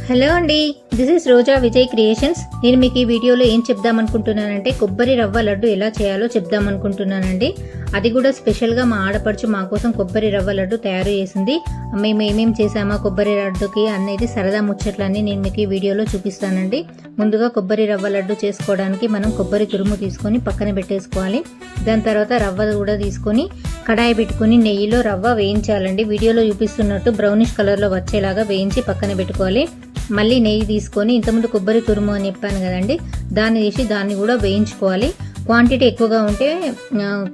Hello అండి, this is Roja Vijay creations. నేను మీకు ఈ వీడియోలో ఏం చెప్దామనుకుంటున్నానంటే కొబ్బరి రవ్వ లడ్డు ఎలా చేయాలో చెప్దామనుకుంటున్నానండి. అది కూడా స్పెషల్గా మా ఆడపడుచు మా కోసం కొబ్బరి రవ్వ లడ్డు తయారు చేసింది. మేము ఏమేమి చేసామా కొబ్బరి లడ్డుకి అనేది సరదా ముచ్చట్లన్నీ నేను మీకు ఈ వీడియోలో చూపిస్తానండి. ముందుగా కొబ్బరి రవ్వ లడ్డు చేసుకోవడానికి మనం కొబ్బరి తురుము తీసుకొని పక్కన పెట్టేసుకోవాలి. దాని తర్వాత రవ్వ కూడా తీసుకొని కడాయి పెట్టుకుని నెయ్యిలో రవ్వ వేయించాలండి. వీడియోలో చూపిస్తున్నట్టు బ్రౌనిష్ కలర్లో వచ్చేలాగా వేయించి పక్కన పెట్టుకోవాలి. మళ్ళీ నెయ్యి తీసుకొని ఇంతకుముందు కొబ్బరి తురుము అని చెప్పాను కదండి, దాన్ని తీసి దాన్ని కూడా వేయించుకోవాలి. క్వాంటిటీ ఎక్కువగా ఉంటే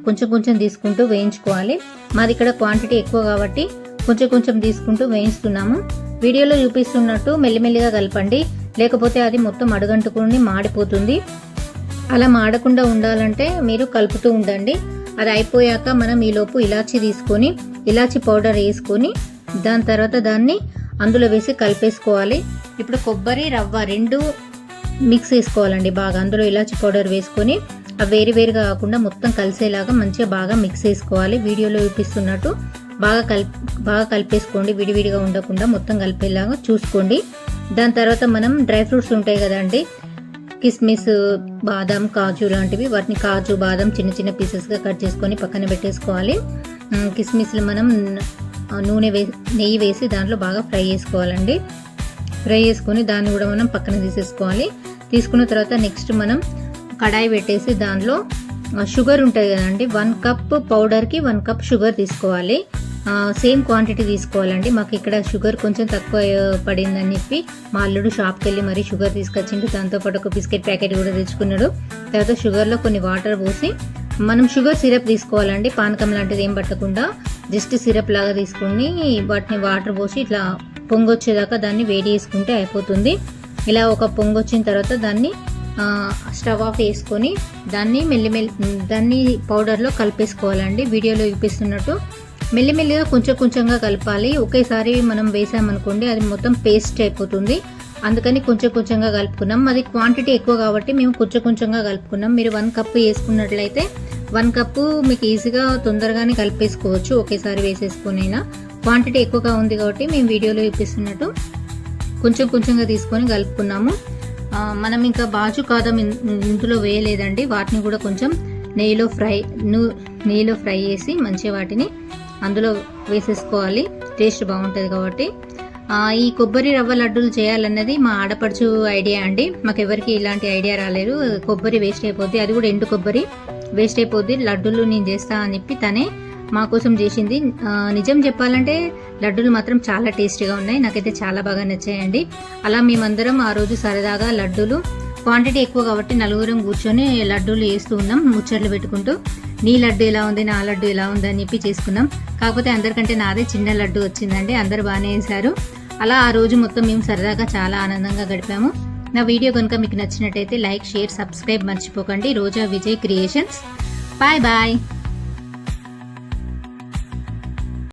కొంచెం కొంచెం తీసుకుంటూ వేయించుకోవాలి. మాది ఇక్కడ క్వాంటిటీ ఎక్కువ కాబట్టి కొంచెం కొంచెం తీసుకుంటూ వేయిస్తున్నాము. వీడియోలో చూపిస్తున్నట్టు మెల్లిమెల్లిగా కలపండి, లేకపోతే అది మొత్తం అడుగంటుకుని మాడిపోతుంది. అలా మాడకుండా ఉండాలంటే మీరు కలుపుతూ ఉండండి. అది అయిపోయాక మనం ఈలోపు ఇలాచీ తీసుకొని ఇలాచీ పౌడర్ వేసుకొని దాని తర్వాత దాన్ని అందులో వేసి కలిపేసుకోవాలి. ఇప్పుడు కొబ్బరి రవ్వ రెండు మిక్స్ చేసుకోవాలండి బాగా. అందులో ఇలాచీ పౌడర్ వేసుకొని అవి వేరువేరుగా కాకుండా మొత్తం కలిసేలాగా మంచిగా బాగా మిక్స్ చేసుకోవాలి. వీడియోలో చూపిస్తున్నట్టు బాగా కలిపేసుకోండి, విడివిడిగా ఉండకుండా మొత్తం కలిపేలాగా చూసుకోండి. దాని తర్వాత మనం డ్రై ఫ్రూట్స్ ఉంటాయి కదండి, కిస్మిస్, బాదం, కాజు లాంటివి, వాటిని కాజు బాదం చిన్న చిన్న పీసెస్గా కట్ చేసుకొని పక్కన పెట్టేసుకోవాలి. కిస్మిస్లు మనం నెయ్యి వేసి దాంట్లో బాగా ఫ్రై చేసుకోవాలండి. ఫ్రై చేసుకొని దాన్ని కూడా మనం పక్కన తీసేసుకోవాలి. తీసుకున్న తర్వాత నెక్స్ట్ మనం కడాయి పెట్టేసి దాంట్లో షుగర్ ఉంటుంది కదండి, 1 కప్ పౌడర్కి 1 కప్ షుగర్ తీసుకోవాలి. సేమ్ క్వాంటిటీ తీసుకోవాలండి. మాకు ఇక్కడ షుగర్ కొంచెం తక్కువ పడిందని చెప్పి మా అల్లుడు షాప్కి వెళ్ళి మరీ షుగర్ తీసుకొచ్చిండు. దాంతోపాటు ఒక బిస్కెట్ ప్యాకెట్ కూడా తెచ్చుకున్నాడు. తర్వాత షుగర్లో కొన్ని వాటర్ పోసి మనం షుగర్ సిరప్ తీసుకోవాలండి. పానకం లాంటిది ఏం పట్టకుండా జస్ట్ సిరప్ లాగా తీసుకుని వాటిని వాటర్ పోసి ఇట్లా పొంగొచ్చేదాకా దాన్ని వేడి చేసుకుంటే అయిపోతుంది. ఇలా ఒక పొంగొచ్చిన తర్వాత దాన్ని స్టవ్ ఆఫ్ వేసుకొని దాన్ని దాన్ని పౌడర్లో కలిపేసుకోవాలండి. వీడియోలో చూపిస్తున్నట్టు మెల్లిమెల్లిగా కొంచెం కొంచెంగా కలపాలి. ఒకేసారి మనం వేసామనుకోండి అది మొత్తం పేస్ట్ అయిపోతుంది. అందుకని కొంచెం కొంచెంగా కలుపుకున్నాం. అది క్వాంటిటీ ఎక్కువ కాబట్టి మేము కొంచెం కొంచెంగా కలుపుకున్నాం. మీరు 1 కప్ వేసుకున్నట్లయితే 1 కప్పు మీకు ఈజీగా తొందరగానే కలిపేసుకోవచ్చు, ఒకేసారి వేసేసుకునైనా. క్వాంటిటీ ఎక్కువగా ఉంది కాబట్టి మేము వీడియోలో చూపిస్తున్నట్టు కొంచెం కొంచెంగా తీసుకొని కలుపుకున్నాము. మనం ఇంకా బాజు కాదం ఇందులో వేయలేదండి. వాటిని కూడా కొంచెం నెయ్యిలో ఫ్రై చేసి మంచిగా వాటిని అందులో వేసేసుకోవాలి. టేస్ట్ బాగుంటుంది కాబట్టి. ఈ కొబ్బరి రవ్వ లడ్డూలు చేయాలన్నది మా ఆడపడుచు ఐడియా అండి. మాకెవరికి ఇలాంటి ఐడియా రాలేదు. కొబ్బరి వేస్ట్ అయిపోద్ది, అది కూడా ఎండు కొబ్బరి వేస్ట్ అయిపోద్ది, లడ్డూలు నేను చేస్తా అని చెప్పి తనే మా కోసం చేసింది. నిజం చెప్పాలంటే లడ్డూలు మాత్రం చాలా టేస్టీగా ఉన్నాయి, నాకైతే చాలా బాగా నచ్చాయండి. అలా మేమందరం ఆ రోజు సరదాగా లడ్డూలు క్వాంటిటీ ఎక్కువ కాబట్టి నలుగురం కూర్చొని లడ్డూలు వేస్తూ ఉన్నాం, ముచ్చట్లు పెట్టుకుంటూ. నీ లడ్డు ఎలా ఉంది, నా లడ్డు ఎలా ఉంది అని చెప్పి చేసుకున్నాం. కాకపోతే అందరికంటే నాదే చిన్న లడ్డు వచ్చిందండి. అందరు బాగానే వేశారు. అలా ఆ రోజు మొత్తం మేము సరదాగా చాలా ఆనందంగా గడిపాము. నా వీడియో కనుక మీకు నచ్చినట్టయితే లైక్, షేర్, సబ్స్క్రైబ్ మర్చిపోకండి. Roja Vijay creations. Bye bye.